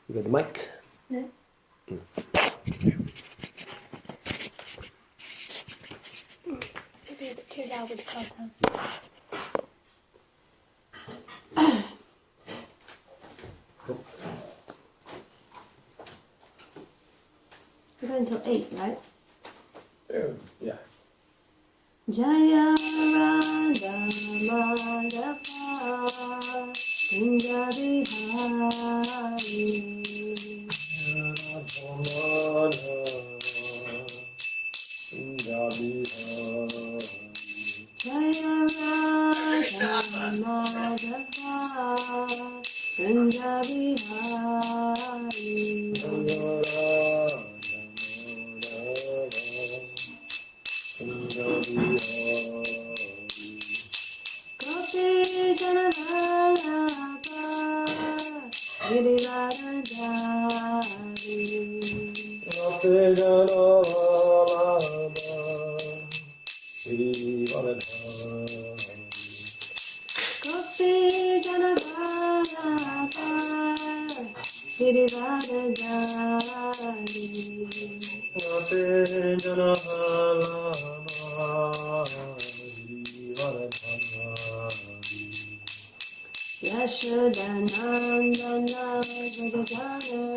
You got the mic? Yeah. Maybe it's too loud with the content. We're going until 8, right? Yeah. Jaya Radha Madhava Punjabi Hari Jaya Radha Madhava Punjabi Hari Gopi Janavallabha Girivaradhari Gopi Janavallabha Girivaradhari Gopi Janavallabha Girivaradhari Gopi Janavallabha Yashodanandana Jajanandana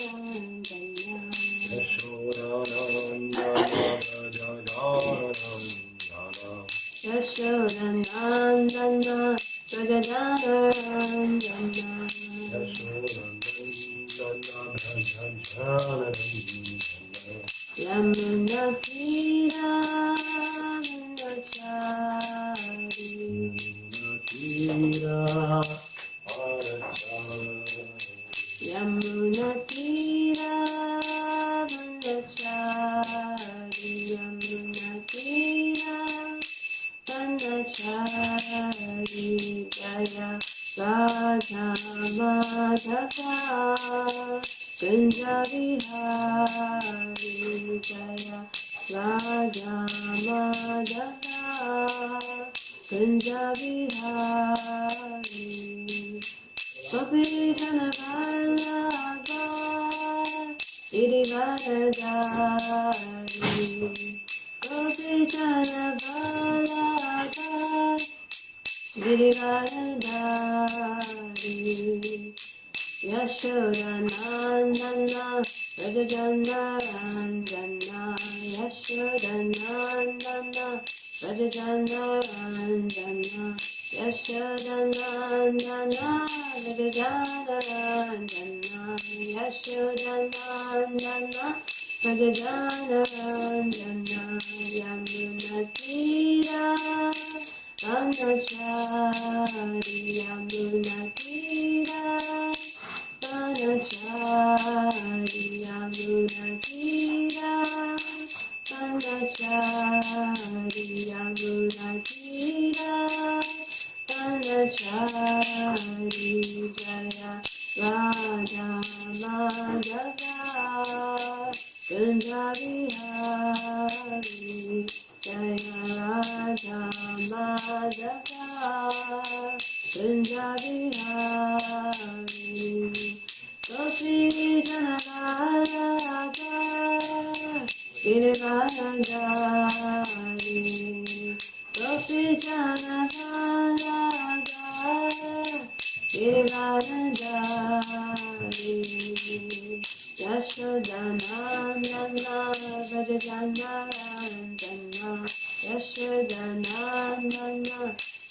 Yashodanandana Jajanandana Yamuna Tira Yamuna Tira Vandachari Yamuna Tira Vandachari Jaya Radha Madhava Punjabi Hari Jaya Radha Madhava Punjabi Hari Gopi Janavallabha Girivaradhari Gopi Janavallabha Girivaradhari Yashodanandana Rajajanarandana Yashodanandana Rajajanarandana Yashodanandana Rajajanarandana Yashodanandana Rajajanarandana Yamunatira Vanachari Yamunatira Vanachari Yamunatira Vanachari Yamunatira Vanachari Jaya Radha Madhava Punjabi Hari Jaya Radha Madhava Punjabi Hari Gopi Janavallabha Girivaradhari Gopi Janavallabha Girivaradhari Yashodanandana Rajajanarandana Yashodanandana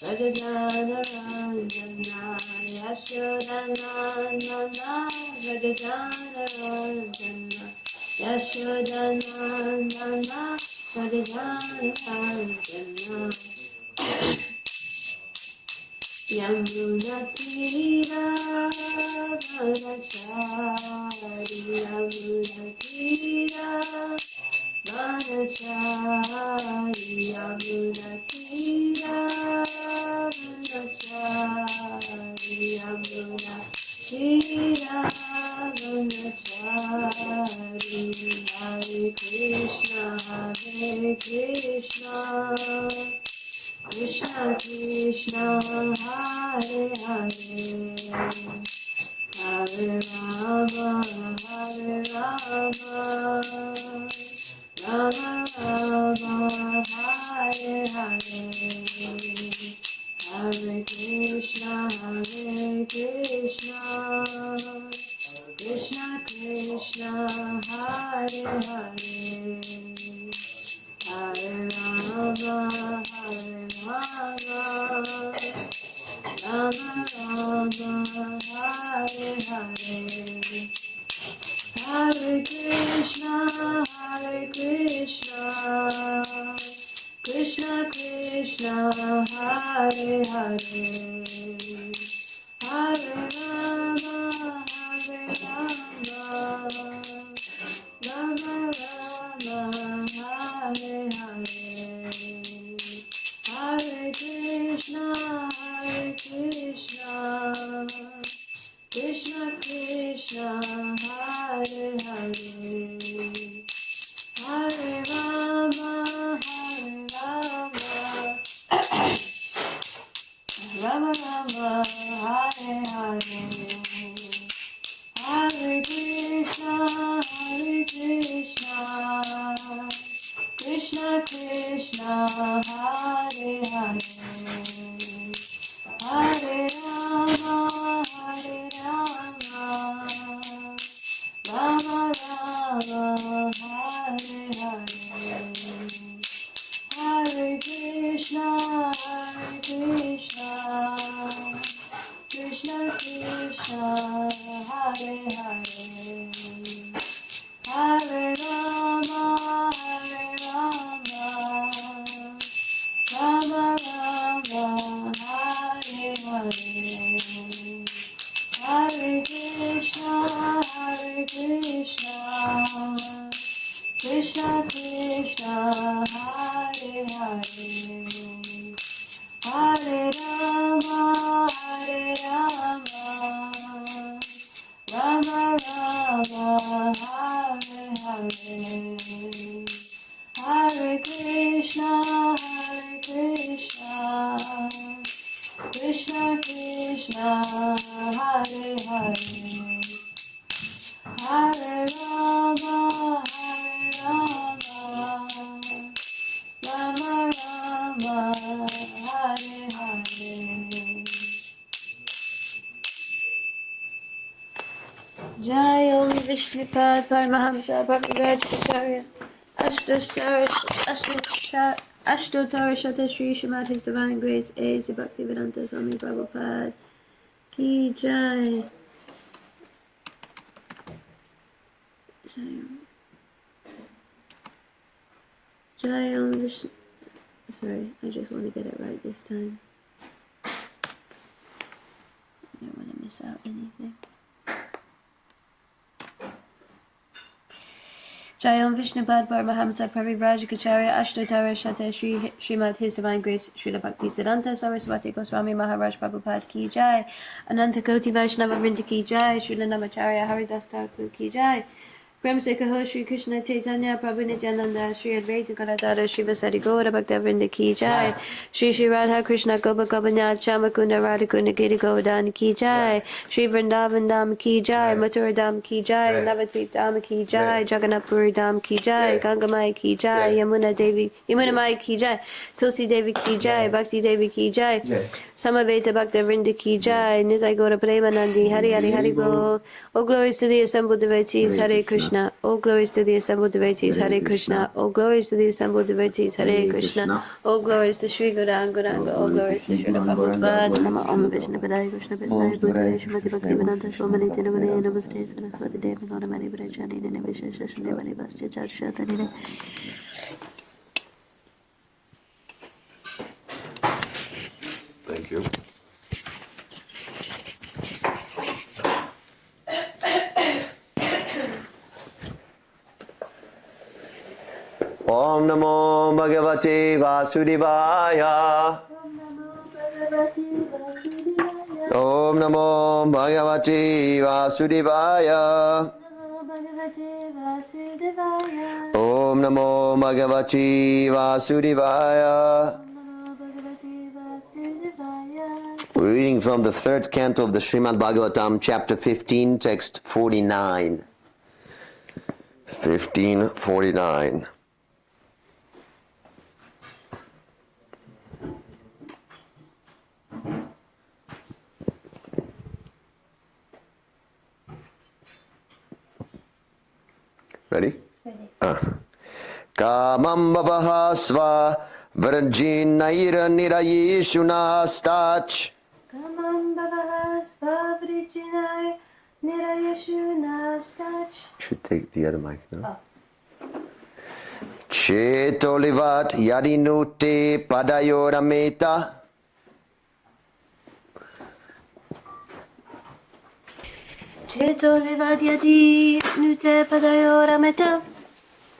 Rajajanarandana Yashodanandana Rajajanarandana Yashodanandana Rajajanarandana Yamunatira Vanachari Yamunatira Vanachari Yamunatira Vanachari Yamunatira Vanachari Hare Krishna Krishna Krishna Hare Hare Hare Rama Rama, Hare Rama, Rama Rama, Hare Hare, Hare Krishna, Krishna Krishna, Hare Hare, Hare Rama, Rama Rama, Hare Hare, Hare Krishna, Krishna Krishna, Hare Hare, Hare Rama, Rama Rama, Hare Hare, Hare Krishna, Krishna Krishna, Hare Hare, Hare Rama, Rama Rama, Hare Hare, Hare Krishna, Krishna Krishna, Hare Hare, Hare Rama, Rama Rama, Hare Hare, Hare Krishna, Krishna Krishna, Hare Hare, Hare Rama, Rama Rama, Hare Hare, Hare Krishna, Krishna Krishna, Hare Hare, Hare Rama, Rama Rama, Hare Hare, Hare Krishna, Krishna Krishna, Hare Hare, Hare Rama, Rama Rama, Hare Hare. Jai Om Vishnupad Paramahamsa Bhagavad Acharya Ashtotara Shata Shri Srimad His Divine Grace A.C. Bhaktivedanta Swami Prabhupada Ki Jai. Jai Om Vishnu. Sorry, I just want to get it right this time. I don't want to miss out anything. Jai Om Vishnupad Paramahamsa Parivrajacharya Ashtotara Shata Shri Srimad His Divine Grace Srila Bhaktisiddhanta Saraswati Goswami Maharaj Prabhupada Ki Jai, Ananta Koti Vaishnava Vrinda Ki Jai, Srila Namacharya Haridas Thakur Ki Jai, Prem Se Kaho Shri Krishna Chaitanya Prabhu Nityananda Shri Advaita Gadadhara Srivasadi Gaura Bhakta Vrinda Ki Jai, Shri Shri Radha Krishna Gopa Gopinath Shamakunda Radhakunda Giri Govardhan Ki Jai, Shri Vrindavan Dham Ki Jai, Mathura Dham Ki Jai, Navadvip Dham Ki Jai, Jagannath Puri Dham Ki Jai, Gangamai Ki Jai, Yamuna Mai Ki Jai, Tulsi Devi Ki Jai, Bhakti Devi Ki Jai, Samaveta Bhakta Vrinda Ki Jai, Nitai Gaura Premanandi Hari Hari Hari Bol. All glories to the assembled devotees, Hare Krishna. All glories to the assembled devotees, Hare Krishna. All glories to the assembled devotees, Hare Krishna. All glories to Sri Gauranga. All glories to Srila Prabhupada. Nama Om Vishnu Padaya Krishna Padaya Bhutaya Shrimati Bhaktivedanta Swamani Tinavane Namaste Saraswati Devi Gaudamani Brajani Nene Vishesha Devani Bhastya Charshatani. Thank you. Om Namo Bhagavate Vasudevaya. Om Namo Bhagavate Vasudevaya. Om Namo Bhagavate Vasudevaya. We're reading from the third canto of the Srimad Bhagavatam, chapter 15, text 49. 1549. Ready? Ready. Kamam bhavahasva vrajinaira nirayeshunastach. Kamam bhavahas vavrijinai nirayeshunastach. Should take the other mic now. Oh. Chetolivat yadinute padayorameta. Cheto levadyati nute padayorameta.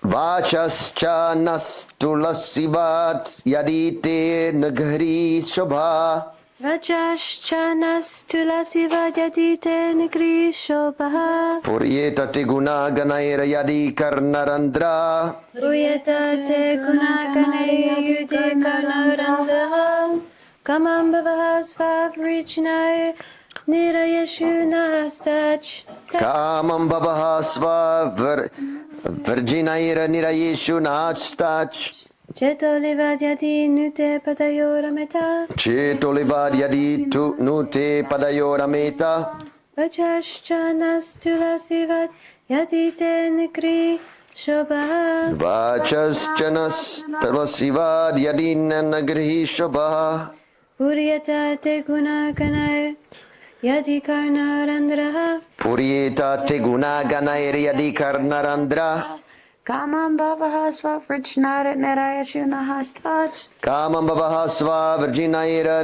Vachascha nastulasivat yadite nagari shobha. Vachaschanas tulasi vadyati te nigri shobha. Puryeta te guna ganaira yadi karnarandra. Ruyeta te gunaganaya yude karnarandra. Kamam bhavahas vavrijinai nirayeshunastach. Kamam bhavahasva virginaira nirayeshunastach. Cheto levadyati nute padayorameta. Chetolivad yadi tu nute padayorameta. Vachaschanas tulasivat yati te nigri shobha. Vachascha nastulasivad yadi nagari shobha. Puryata te gunaganaya yati karnarandra. Puryeta te guna ganaira yadi karnarandra. Kamam bhavahas vavrijinaira nirayeshunastach. Kamam bhavahasva virginaira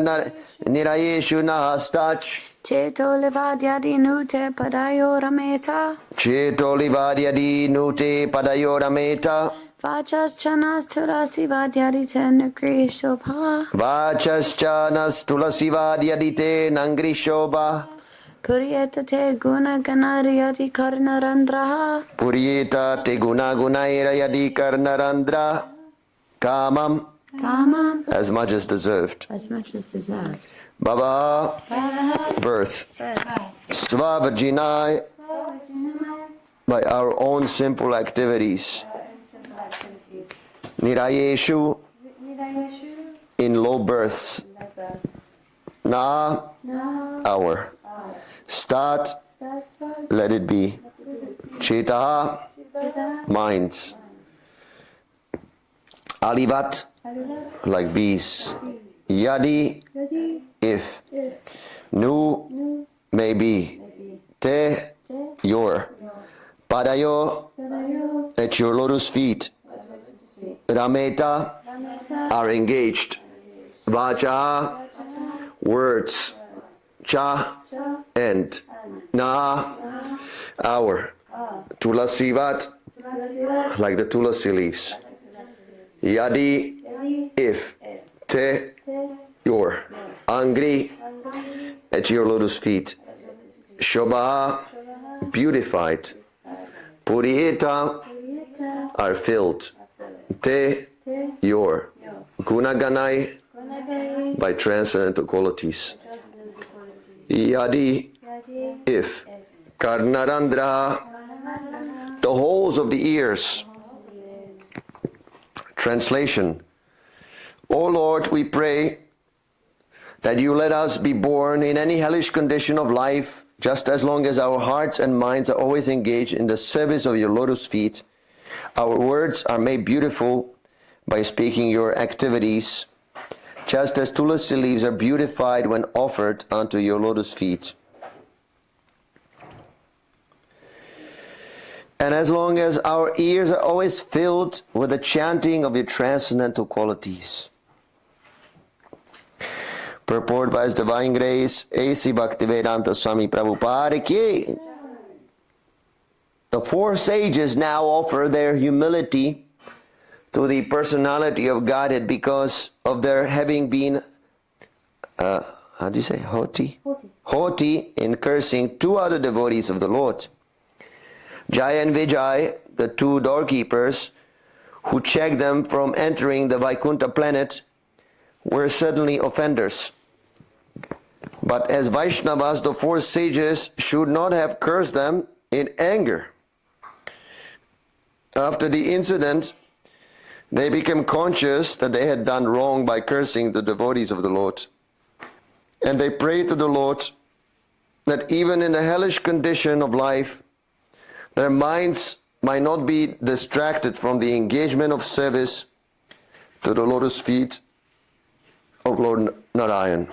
nirayeshunastach. Cheto levadyadi nute padayorameta. Chetolivadyadi nute padayorameta. Vachaschanas tulasi vadyadi te nagri shobha. Vachascha nastulasivadyadi te nangri shobha. Puryeta te gunaganariyati karnarandraha. Puryeta te guna gunaira yadi karnarandra. Kamam, Kamam, as much as deserved. as much as deserved. Bhava, birth. Svavajinai, by our own sinful activities. Nirayeshu, in low births. Na, our. Stat, let it be. Chetaha, minds. Alivat, like bees. Yadi, if. Nu, maybe. Te, your. Padayo, at your lotus feet. Rameta, are engaged. Vacha, words. Cha, and. Na, our. Tulasivat, like the tulasi leaves. Yadi, if. Te, your. Angri, at your lotus feet. Shobha, beautified. Puriyeta, are filled. Te, your. Gunaganai, by transcendental qualities. Yadi, if. Karnarandra, the holes of the ears. Translation. O Lord, we pray that you let us be born in any hellish condition of life, just as long as our hearts and minds are always engaged in the service of your lotus feet. Our words are made beautiful by speaking your activities, just as tulasi leaves are beautified when offered unto your lotus feet. And as long as our ears are always filled with the chanting of your transcendental qualities. Purport by His Divine Grace, A.C. Bhaktivedanta Swami Prabhupada ki. The four sages now offer their humility to the personality of Godhead because of their having been, how do you say, haughty? Haughty in cursing two other devotees of the Lord. Jaya and Vijay, the two doorkeepers who checked them from entering the Vaikuntha planet, were suddenly offenders. But as Vaishnavas, the four sages should not have cursed them in anger. After the incident, they became conscious that they had done wrong by cursing the devotees of the Lord. And they prayed to the Lord that even in the hellish condition of life, their minds might not be distracted from the engagement of service to the lotus feet of Lord Narayan.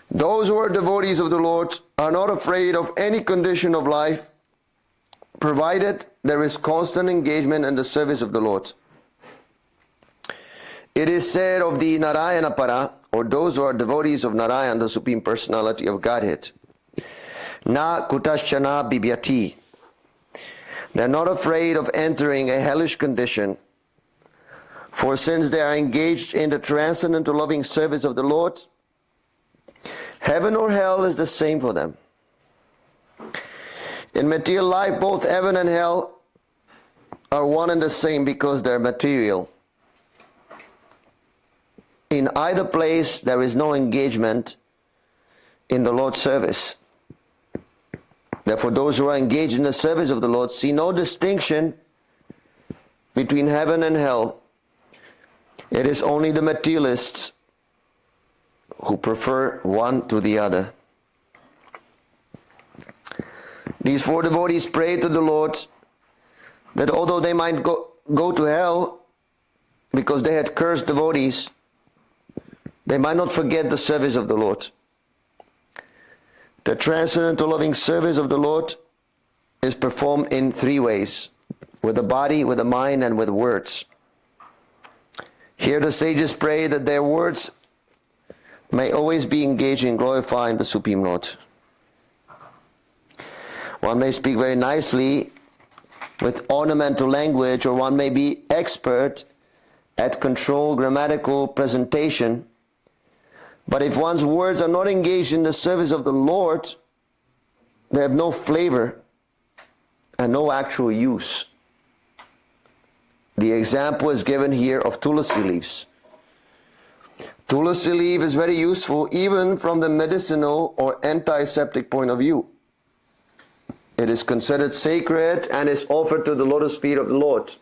Those who are devotees of the Lord are not afraid of any condition of life, provided there is constant engagement in the service of the Lord. It is said of the Narayana Para, or those who are devotees of Narayan, the Supreme Personality of Godhead, Na kutaschana bibyati. They are not afraid of entering a hellish condition, for since they are engaged in the transcendental loving service of the Lord, heaven or hell is the same for them. In material life, both heaven and hell are one and the same because they're material. In either place, there is no engagement in the Lord's service. Therefore, those who are engaged in the service of the Lord see no distinction between heaven and hell. It is only the materialists who prefer one to the other. These four devotees prayed to the Lord that although they might go to hell because they had cursed devotees, they might not forget the service of the Lord. The transcendental loving service of the Lord is performed in three ways: with the body, with the mind, and with words. Here the sages pray that their words may always be engaged in glorifying the Supreme Lord. One may speak very nicely with ornamental language, or one may be expert at controlled grammatical presentation. But if one's words are not engaged in the service of the Lord, they have no flavor and no actual use. The example is given here of tulsi leaves. Tulsi leaf is very useful even from the medicinal or antiseptic point of view. It is considered sacred and is offered to the lotus feet of the Lord.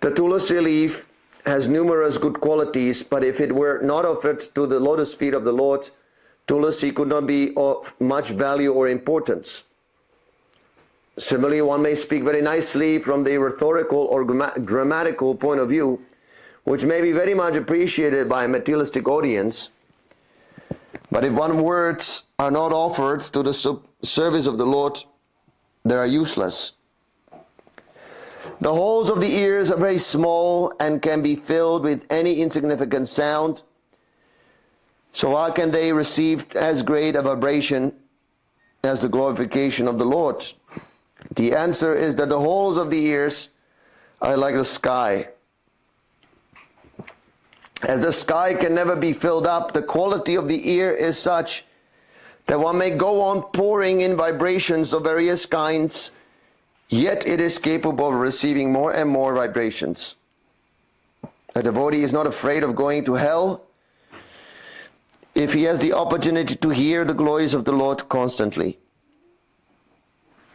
The tulsi leaf has numerous good qualities, but if it were not offered to the lotus feet of the Lord, tulsi could not be of much value or importance. Similarly, one may speak very nicely from the rhetorical or grammatical point of view, which may be very much appreciated by a materialistic audience, but if one's words are not offered to the service of the Lord, they are useless. The holes of the ears are very small and can be filled with any insignificant sound. So how can they receive as great a vibration as the glorification of the Lord? The answer is that the holes of the ears are like the sky. As the sky can never be filled up, the quality of the ear is such that one may go on pouring in vibrations of various kinds, yet it is capable of receiving more and more vibrations. A devotee is not afraid of going to hell if he has the opportunity to hear the glories of the Lord constantly.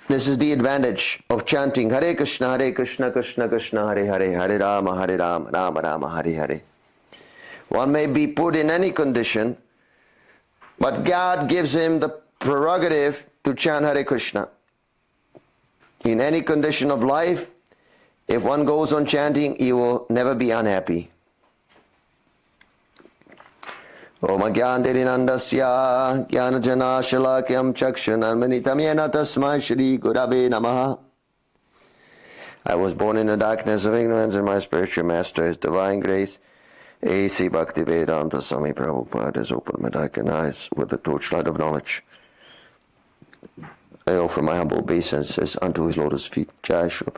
This is the advantage of chanting Hare Krishna, Krishna Krishna, Hare Hare, Hare Rama, Rama Rama, Hare Hare. One may be put in any condition, but God gives him the prerogative to chant Hare Krishna. In any condition of life, if one goes on chanting, he will never be unhappy. Om Agyantirinandasya Jnanajana Shalakyam Chakshunanmanitam Yena Tasmai Shri Gurave Namaha. I was born in the darkness of ignorance, and my spiritual master is divine grace. A.C. Bhaktivedanta Swami Prabhupada has opened my darkened eyes with the torchlight of knowledge. I offer my humble obeisances unto his lotus feet. Jai Srila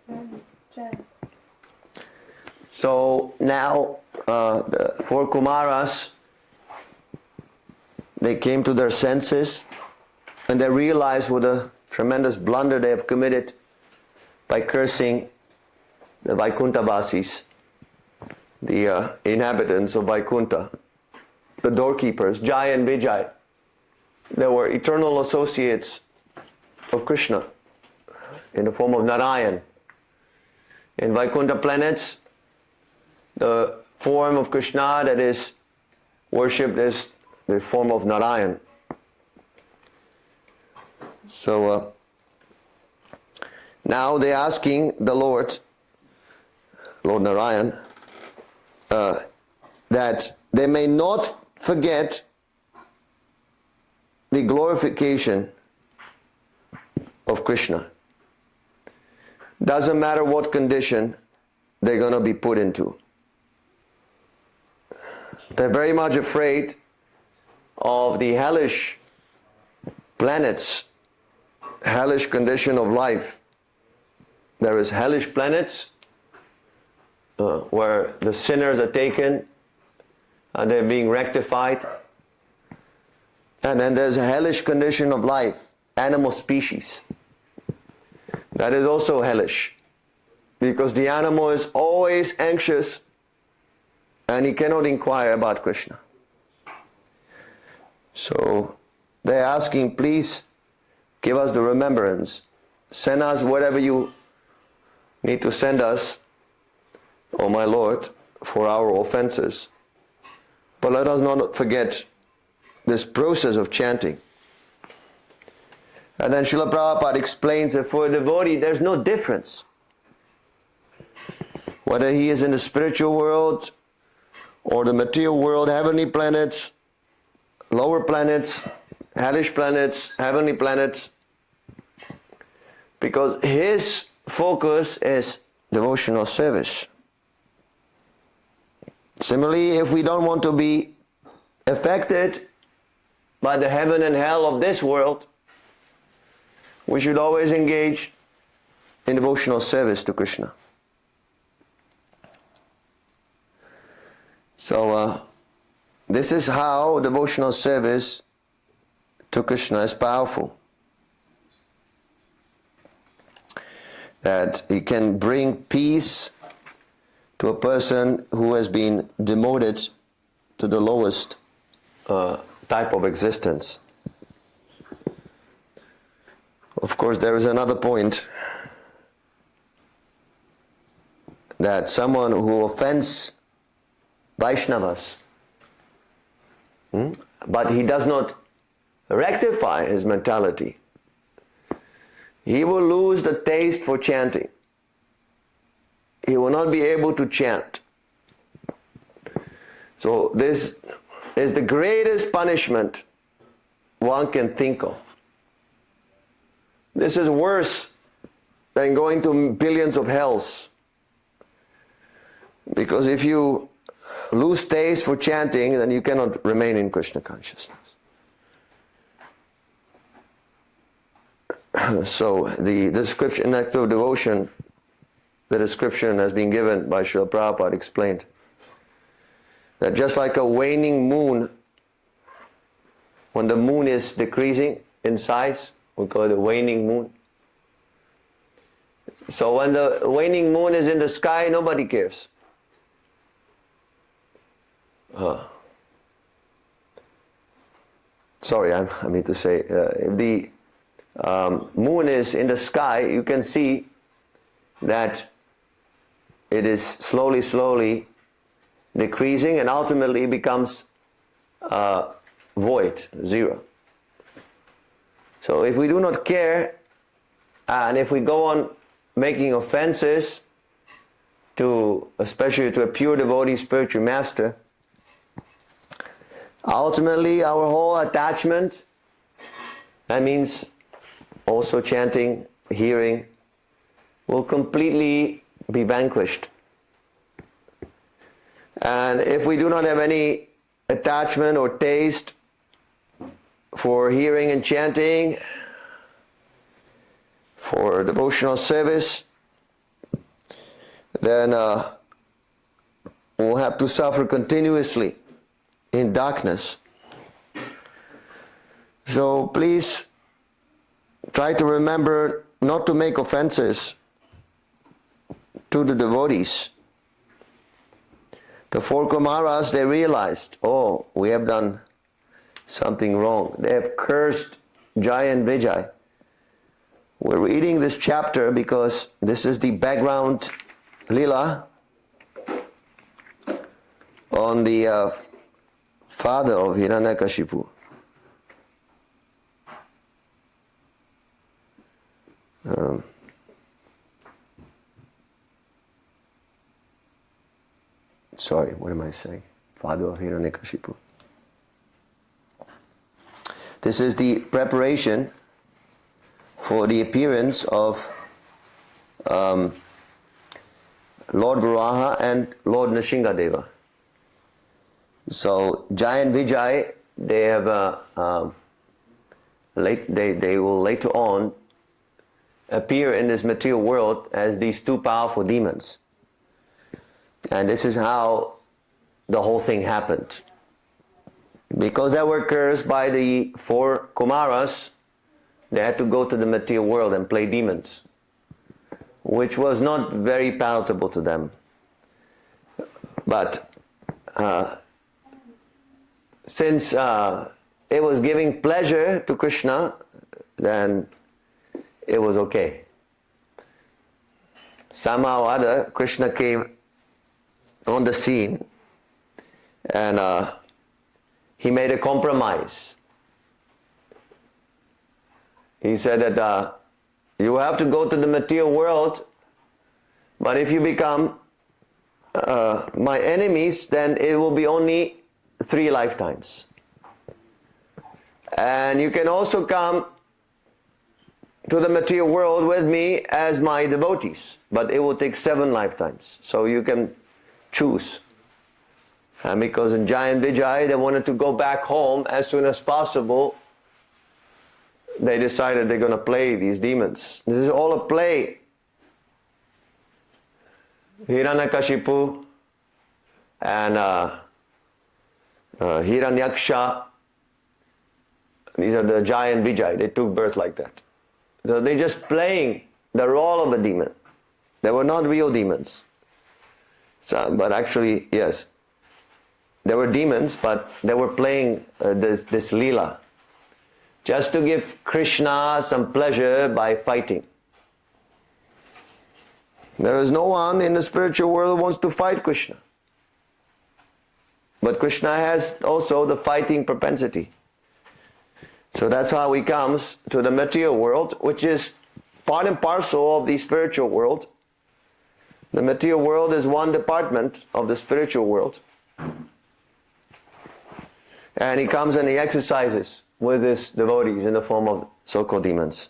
Prabhupada. So now the four Kumaras, they came to their senses and they realized what a tremendous blunder they have committed by cursing the Vaikuntha Vasis, the inhabitants of Vaikuntha. the doorkeepers, Jai and Vijay. They were eternal associates of Krishna in the form of Narayan. In Vaikuntha planets, the form of Krishna that is worshipped is the form of Narayan. So now they're asking the Lord Narayan, that they may not forget the glorification of Krishna. Doesn't matter what condition they're going to be put into. They're very much afraid of the hellish planets, hellish condition of life. There is hellish planets where the sinners are taken and they're being rectified. And then there's a hellish condition of life, animal species. That is also hellish, because the animal is always anxious and he cannot inquire about Krishna. So they're asking, please give us the remembrance. Send us whatever you need to send us, O my Lord, for our offenses. But let us not forget this process of chanting. And then Srila Prabhupada explains that for a devotee there's no difference whether he is in the spiritual world or the material world, heavenly planets, lower planets, hellish planets, heavenly planets, because his focus is devotional service. Similarly, if we don't want to be affected by the heaven and hell of this world, we should always engage in devotional service to Krishna. So this is how devotional service to Krishna is powerful. That it can bring peace to a person who has been demoted to the lowest type of existence. Of course, there is another point, that someone who offends Vaishnavas, but he does not rectify his mentality, he will lose the taste for chanting. He will not be able to chant. So this is the greatest punishment one can think of. This is worse than going to billions of hells. Because if you lose taste for chanting, then you cannot remain in Krishna consciousness. So the description, Nectar of Devotion, the description has been given by Srila Prabhupada, explained that just like a waning moon, when the moon is decreasing in size, we call it a waning moon. So when the waning moon is in the sky, nobody cares. Sorry, I mean to say, if the moon is in the sky, you can see that it is slowly decreasing and ultimately becomes void, zero. So if we do not care, and if we go on making offenses especially to a pure devotee spiritual master, ultimately our whole attachment, that means also chanting, hearing, will completely be vanquished. And if we do not have any attachment or taste for hearing and chanting, for devotional service, then we'll have to suffer continuously in darkness. So please try to remember not to make offenses to the devotees. The four Kumaras, they realized, oh, we have done something wrong. They have cursed Jai and Vijay. We're reading this chapter because this is the background lila on the father of Hiranyakashipu. Sorry, what am I saying? Father of Hiranyakashipu. This is the preparation for the appearance of Lord Varaha and Lord Nrsingadeva. So Jai and Vijay, they have they will later on appear in this material world as these two powerful demons. And this is how the whole thing happened. Because they were cursed by the four Kumaras, they had to go to the material world and play demons, which was not very palatable to them. But since it was giving pleasure to Krishna, then it was okay. Somehow or other, Krishna came on the scene and he made a compromise. He said that you have to go to the material world, but if you become my enemies, then it will be only 3 lifetimes. And you can also come to the material world with me as my devotees, but it will take 7 lifetimes. So you can choose. And because in Jai and Vijay, they wanted to go back home as soon as possible, they decided they're going to play these demons. This is all a play. Hiranyakashipu and Hiranyaksha, these are the Jai and Vijay. They took birth like that. So they're just playing the role of a demon. They were not real demons. So, but actually, yes, they were demons, but they were playing this lila, just to give Krishna some pleasure by fighting. There is no one in the spiritual world who wants to fight Krishna. But Krishna has also the fighting propensity. So that's how he comes to the material world, which is part and parcel of the spiritual world. The material world is one department of the spiritual world. And he comes and he exercises with his devotees in the form of so-called demons.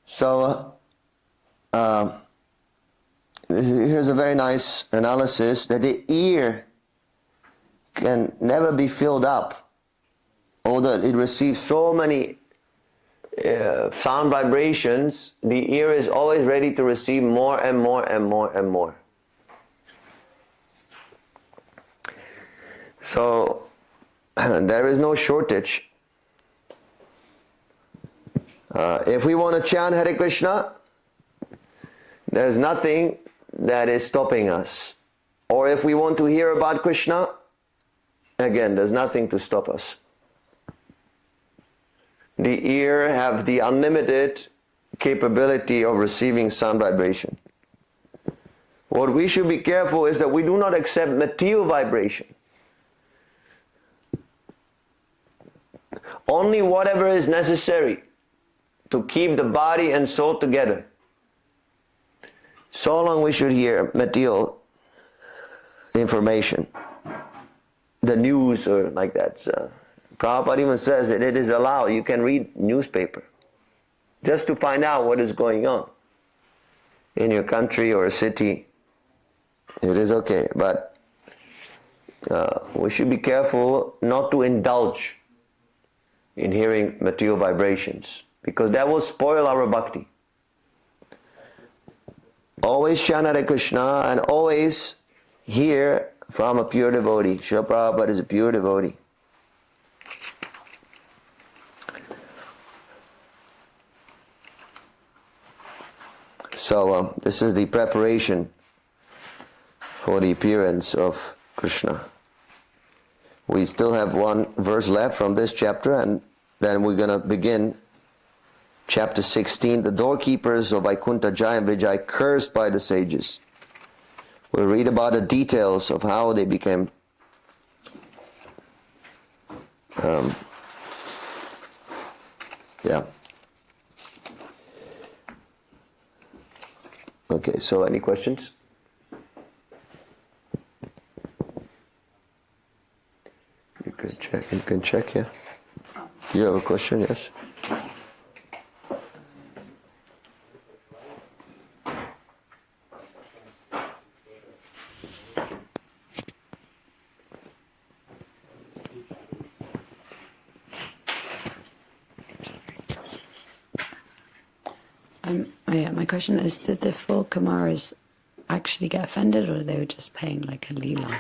So, here's a very nice analysis that the ear can never be filled up, although it receives so many sound vibrations. The ear is always ready to receive more and more and more and more. So there is no shortage. If we want to chant Hare Krishna, there's nothing that is stopping us. Or if we want to hear about Krishna, again, there's nothing to stop us. The ear have the unlimited capability of receiving sound vibration. What we should be careful is that we do not accept material vibration. Only whatever is necessary to keep the body and soul together. So long we should hear material information. The news or like that. Prabhupada even says that it is allowed. You can read newspaper just to find out what is going on in your country or city. It is okay, but we should be careful not to indulge in hearing material vibrations, because that will spoil our bhakti. Always chant Hare Krishna and always hear from a pure devotee. Srila Prabhupada is a pure devotee. So this is the preparation for the appearance of Krishna. We still have one verse left from this chapter, and then we're going to begin chapter 16, the doorkeepers of Vaikuntha Jai and Vijay cursed by the sages. We'll read about the details of how they became Okay, so any questions? You can check, yeah. You have a question, yes? My question is, did the four Kumaras actually get offended, or they were just paying like a leela?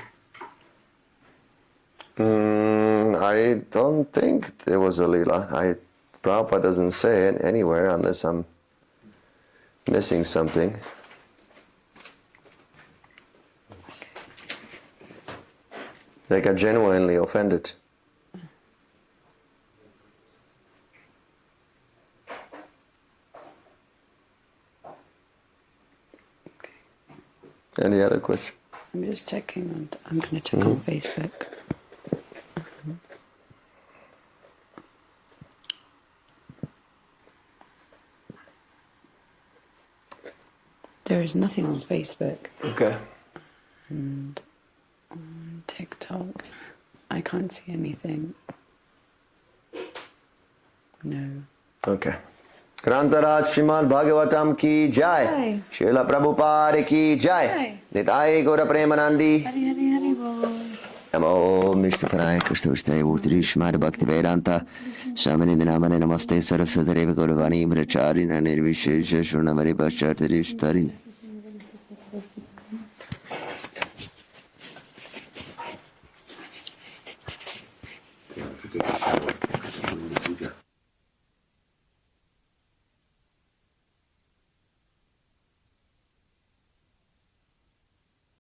I don't think there was a leela. Prabhupada doesn't say it anywhere unless I'm missing something. They got genuinely offended. Any other question? I'm just checking. I'm going to check on Facebook. There is nothing on Facebook. Okay. And on TikTok, I can't see anything. No. Okay. Grantaraj Srimad Bhagavatam ki jai. Srila Prabhupada ki jai. Nitai Gaura Premanandi. Hari Hari Hari Bol. Namo Mishta Paraya Krishna Vistaya Murti Shmad Bhakti Vedanta Samani Namane Namaste Saraswati Reva Gauravani Bracharina Nirvishesha Shunamari Pachartari Shtarina